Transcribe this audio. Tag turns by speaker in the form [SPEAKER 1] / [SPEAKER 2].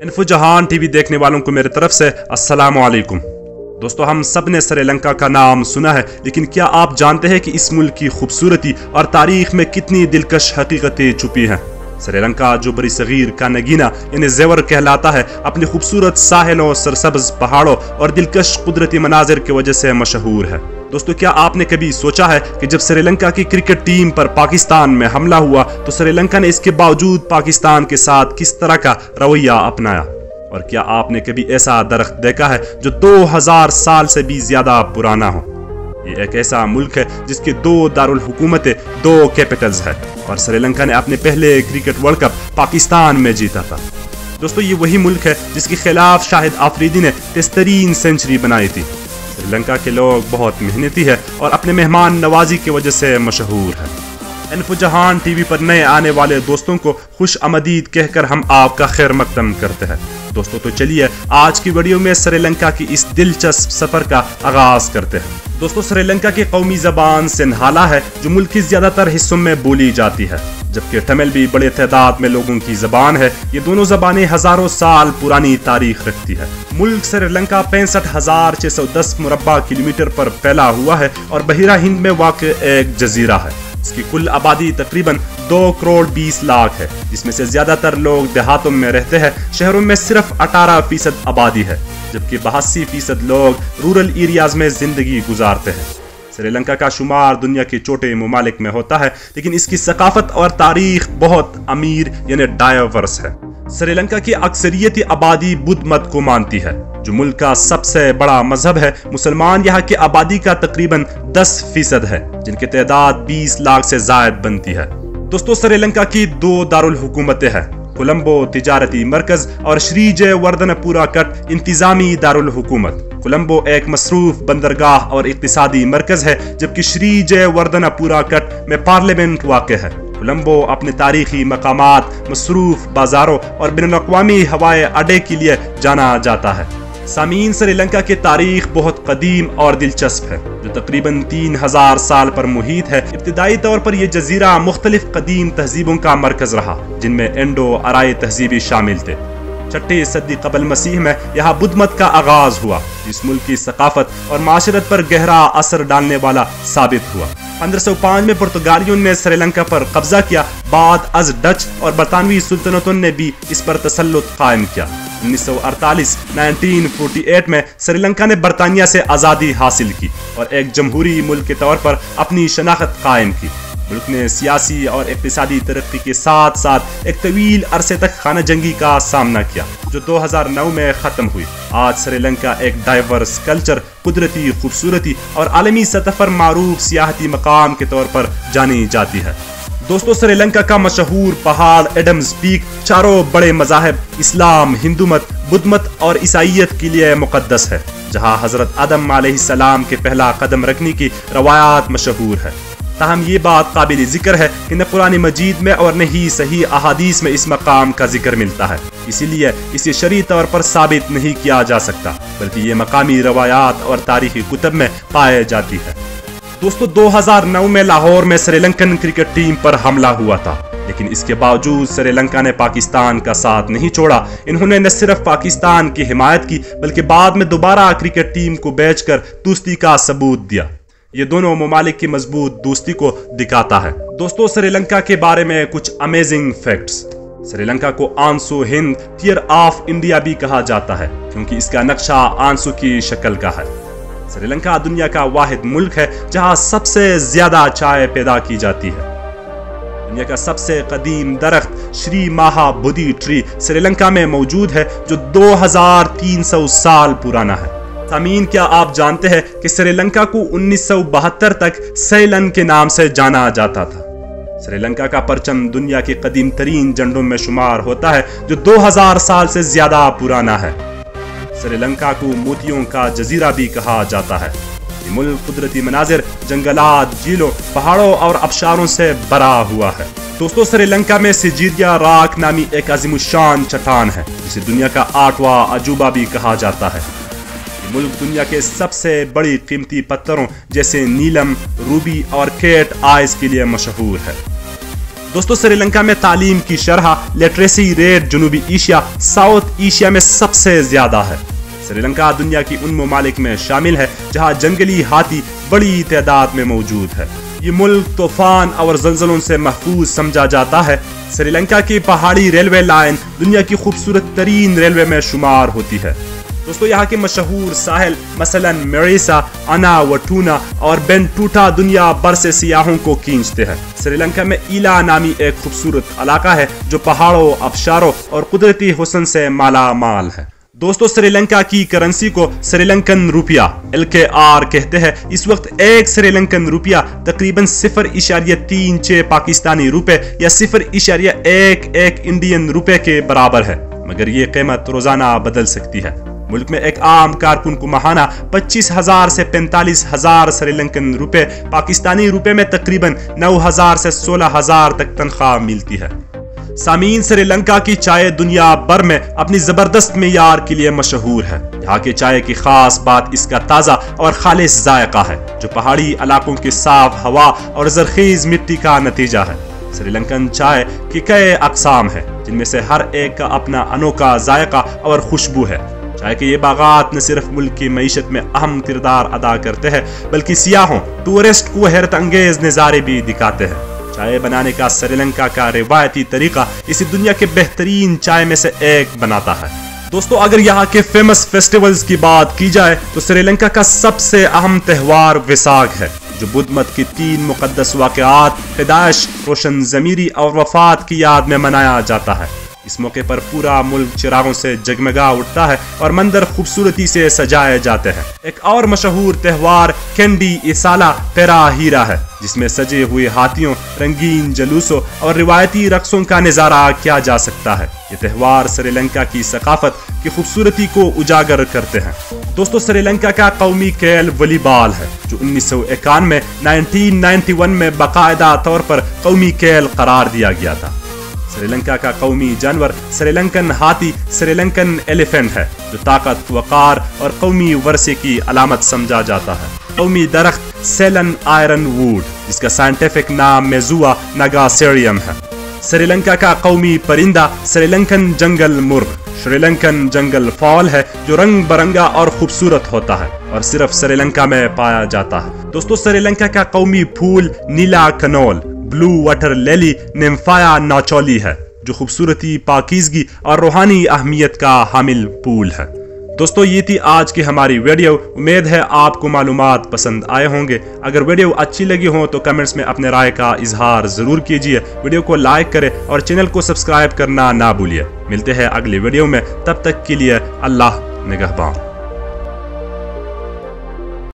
[SPEAKER 1] Info जहान TV देखने वालों को मेरी तरफ से अस्सलाम वालेकुम। दोस्तों, हम सब ने श्रीलंका का नाम सुना है, लेकिन क्या आप जानते हैं कि इस मुल्क की खूबसूरती और तारीख में कितनी दिलकश हकीकतें छुपी हैं। श्रीलंका जो बड़ी सगीर का नगीना यानी जेवर कहलाता है, अपनी खूबसूरत साहिलों, सरसब्ज पहाड़ों और दिलकश कुदरती मनाजिर की वजह से मशहूर है। दोस्तों, क्या आपने कभी सोचा है कि जब श्रीलंका की क्रिकेट टीम पर पाकिस्तान में हमला हुआ तो श्रीलंका ने इसके बावजूद पाकिस्तान के साथ किस तरह का रवैया अपनाया? और क्या आपने कभी ऐसा दरख्त देखा है जो 2000 साल से भी ज्यादा पुराना हो? ये एक ऐसा मुल्क है जिसकी 2 दारुल हुकूमतें, 2 कैपिटल्स है, और श्रीलंका ने अपने पहले क्रिकेट वर्ल्ड कप पाकिस्तान में जीता था। दोस्तों, ये वही मुल्क है जिसके खिलाफ शाहिद आफरीदी ने टेस्टरीन सेंचुरी बनाई थी। श्रीलंका के लोग बहुत मेहनती है और अपने मेहमान नवाजी की वजह से मशहूर है। इन्फो जहान टीवी पर नए आने वाले दोस्तों को खुश आमदीद कहकर हम आपका खैर मकदम करते हैं। दोस्तों, तो चलिए आज की वीडियो में श्रीलंका की इस दिलचस्प सफर का आगाज करते हैं। दोस्तों, श्रीलंका की कौमी जबान सिंहाला है जो मुल्क के ज्यादातर हिस्सों में बोली जाती है, जबकि तमिल भी बड़े तादाद में लोगों की जबान है। ये दोनों जबानें हजारों साल पुरानी तारीख रखती है। मुल्क श्रीलंका 65,610 मुरब्बा किलोमीटर पर फैला हुआ है और बहिरा हिंद में वाक़ एक जजीरा है। इसकी कुल आबादी तकरीबन 2 करोड़ 20 लाख है, जिसमें से ज्यादातर लोग देहातों में रहते हैं। शहरों में सिर्फ 18% आबादी है, जबकि 82% लोग रूरल एरियाज में जिंदगी गुजारते हैं। श्रीलंका का शुमार दुनिया के छोटे ममालिक में होता है, लेकिन इसकी सकाफत और तारीख बहुत अमीर यानी डायवर्स है। श्रीलंका की अक्सरियती आबादी बुद्ध मत को मानती है, जो मुल्क का सबसे बड़ा मजहब है। मुसलमान यहाँ की आबादी का तकरीबन 10% है, जिनकी तादाद 20 लाख से जायद बनती है। दोस्तों, श्रीलंका की 2 दारुल हुकूमतें हैं, कोलंबो तिजारती मरकज और श्री जयवर्धनपुरा कट इंतजामी दारुल हुकूमत। कोलंबो एक मसरूफ बंदरगाह और इक्तिसादी मरकज है, जबकि श्री जयवर्धनपुरा कट में पार्लियामेंट वाक़ है। कोलंबो अपने तारीखी मकामात, मसरूफ बाजारों और बिन-अक़वामी हवाई अड्डे के लिए जाना जाता है। सामीन, श्रीलंका की तारीख बहुत कदीम और दिलचस्प है, जो तकरीबन 3000 साल पर मुहित है। इब्तिदाई तौर पर यह जजीरा मुख्तलिफ कदीम तहजीबों का मरकज रहा, जिनमें इंडो अराई तहजीबी शामिल थे। 6ठी सदी कबल मसीह में यहाँ बुद्ध मत का आगाज हुआ, जिस मुल्क की सकाफत और माशरत पर गहरा असर डालने वाला साबित हुआ। 1505 में पुर्तगालियों ने श्रीलंका पर कब्जा किया। बाद अज डच और बरतानवी सुल्तनतों ने भी इस पर तसल्लुत कायम किया। 1948 में श्रीलंका ने बरतानिया से आज़ादी हासिल की और एक जमहूरी मुल्क के तौर पर अपनी शनाख्त कायम की। मुल्क ने सियासी और इक़्तिसादी तरक्की के साथ साथ एक तवील अरसे तक खाना जंगी का सामना किया, जो 2009 में ख़त्म हुई। आज श्रीलंका एक डाइवर्स कल्चर, कुदरती खूबसूरती और आलमी सतह पर मारूफ सियाहती मकाम के तौर पर जानी जाती है। दोस्तों, श्रीलंका का मशहूर पहाड़ एडम्स पीक चारों बड़े मज़ाहब इस्लाम, हिंदू मत, बुद्ध मत और ईसाइयत के लिए मुक़द्दस है, जहाँ हज़रत आदम अलैहिस्सलाम के पहला कदम रखने की रवायात मशहूर है। ताहम ये बात काबिल जिक्र है कि न कुरान मजीद में और न ही सही अहादीस में इस मकाम का जिक्र मिलता है, इसीलिए इसे शरई तौर पर साबित नहीं किया जा सकता, बल्कि ये मकामी रवायात और तारीखी कुतब में पाए जाती है। दोस्तों, 2009 में लाहौर में श्रीलंकन क्रिकेट टीम पर हमला हुआ था, लेकिन इसके बावजूद श्रीलंका ने पाकिस्तान का साथ नहीं छोड़ा। इन्होंने न सिर्फ पाकिस्तान की हिमायत की, बल्कि बाद में दोबारा क्रिकेट टीम को बेचकर दोस्ती का सबूत दिया। ये दोनों ममालिक की मजबूत दोस्ती को दिखाता है। दोस्तों, श्रीलंका के बारे में कुछ अमेजिंग फैक्ट्स। श्रीलंका को आंसू हिंद टियर ऑफ इंडिया भी कहा जाता है, क्योंकि इसका नक्शा आंसू की शक्ल का है। श्रीलंका दुनिया का वाहिद मुल्क है जहां सबसे ज्यादा चाय पैदा की जाती है। दुनिया का सबसे कदीम दरख्त श्री महाबोधि ट्री श्रीलंका में मौजूद है, जो 2300 साल पुराना है। सामीन, क्या आप जानते हैं कि श्रीलंका को 1972 तक सेलन के नाम से जाना जाता था? श्रीलंका का परचम दुनिया के कदीम तरीन झंडों में शुमार होता है, जो 2000 साल से ज्यादा पुराना है। श्रीलंका को मोतियों का जजीरा भी कहा जाता है। ये मुल्क कुदरती मनाजिर, जंगलात, झीलों, पहाड़ों और आबशारों से भरा हुआ है। दोस्तों, श्रीलंका में सिजीरिया रॉक नामी एक अजीमुशान चट्टान है, जिसे दुनिया का 8वां अजूबा भी कहा जाता है। मुल्क दुनिया के सबसे बड़ी कीमती पत्थरों जैसे नीलम, रूबी और केट आइस के लिए मशहूर है। दोस्तों श्रीलंका में तालीम की शरह लिटरेसी रेट जनूबी एशिया साउथ एशिया में सबसे ज्यादा है। श्रीलंका दुनिया की उन ममालिक में शामिल है जहां जंगली हाथी बड़ी तादाद में मौजूद है। ये मुल्क तूफान और जल्जलों से महफूज समझा जाता है। श्रीलंका की पहाड़ी रेलवे लाइन दुनिया की खूबसूरत तरीन रेलवे में शुमार होती है। दोस्तों यहाँ के मशहूर साहिल मसलन मेरिसा, अनावटूना और बेंटूटा दुनिया भर से सियाहों को खींचते हैं। श्रीलंका में ईला नामी एक खूबसूरत इलाका है जो पहाड़ों, आबशारों और कुदरती हुस्न से माला माल है। दोस्तों श्रीलंका की करेंसी को श्रीलंकन रुपया LKR कहते हैं। इस वक्त एक श्रीलंकन रुपया तकरीबन 0.36 पाकिस्तानी रुपए या 0.11 इंडियन रुपए के बराबर है, मगर ये कीमत रोजाना बदल सकती है। मुल्क में एक आम कारकुन को माहाना 25,000 से 45,000 श्रीलंकन रुपए, पाकिस्तानी रुपए में तकरीबन 9,000 से 16,000 तक तनख्वाह मिलती है। सामीन श्रीलंका की चाय दुनिया भर में अपनी जबरदस्त मेयार के लिए मशहूर है। यहाँ की चाय की खास बात इसका ताज़ा और खालिश जायका है, जो पहाड़ी इलाकों की साफ हवा और जरखेज मिट्टी का नतीजा है। श्रीलंकन चाय की कई अक़साम है, जिनमें से हर एक का अपना अनोखा जायका और खुशबू है। चाय के ये बागात न सिर्फ मुल्क की मईशत में अहम किरदार अदा करते हैं, बल्कि सियाहों, टूरिस्ट को हैरत अंगेज नज़ारे भी दिखाते हैं। चाय बनाने का श्रीलंका का रिवायती तरीका इसी दुनिया के बेहतरीन चाय में से एक बनाता है। दोस्तों अगर यहाँ के फेमस फेस्टिवल्स की बात की जाए तो श्रीलंका का सबसे अहम त्यौहार वेसाख है, जो बुद्ध मत की 3 मुकद्दस वाक़यात पैदाइश, रोशन ज़मीरी और वफात की याद में मनाया जाता है। इस मौके पर पूरा मुल्क चिरागों से जगमगा उठता है और मंदिर खूबसूरती से सजाए जाते हैं। एक और मशहूर त्यौहार कैंडी इसाला पेराहीरा है, जिसमें सजे हुए हाथियों, रंगीन जलूसों और रिवायती रक्सों का नजारा किया जा सकता है। ये त्यौहार श्रीलंका की सकाफत की खूबसूरती को उजागर करते हैं। दोस्तों श्रीलंका का कौमी खेल वॉलीबॉल है, जो 1991 में बाकायदा तौर पर कौमी खेल करार दिया गया था। श्रीलंका का कौमी जानवर श्रीलंकन हाथी श्रीलंकन एलिफेंट है, जो ताकत, वकार और कौमी वर्से की अलामत समझा जाता है। कौमी दरख्त सेलन आयरन वुड, जिसका साइंटिफिक नाम मेजुआ नगासेरियम है। श्रीलंका का कौमी परिंदा श्रीलंकन जंगल मुर्ग श्रीलंकन जंगल फॉल है, जो रंग बिरंगा और खूबसूरत होता है और सिर्फ श्रीलंका में पाया जाता है। दोस्तों श्रीलंका का कौमी फूल नीला कनोल ब्लू वाटर लिली निम्फाया नाचोली है, जो खूबसूरती, पाकीज़गी और रूहानी अहमियत का हामिल फूल है। दोस्तों ये थी आज की हमारी वीडियो। उम्मीद है आपको मालूमात पसंद आए होंगे। अगर वीडियो अच्छी लगी हो तो कमेंट्स में अपने राय का इजहार जरूर कीजिए। वीडियो को लाइक करें और चैनल को सब्सक्राइब करना ना भूलिए। मिलते हैं अगली वीडियो में, तब तक के लिए अल्लाह निगहबान।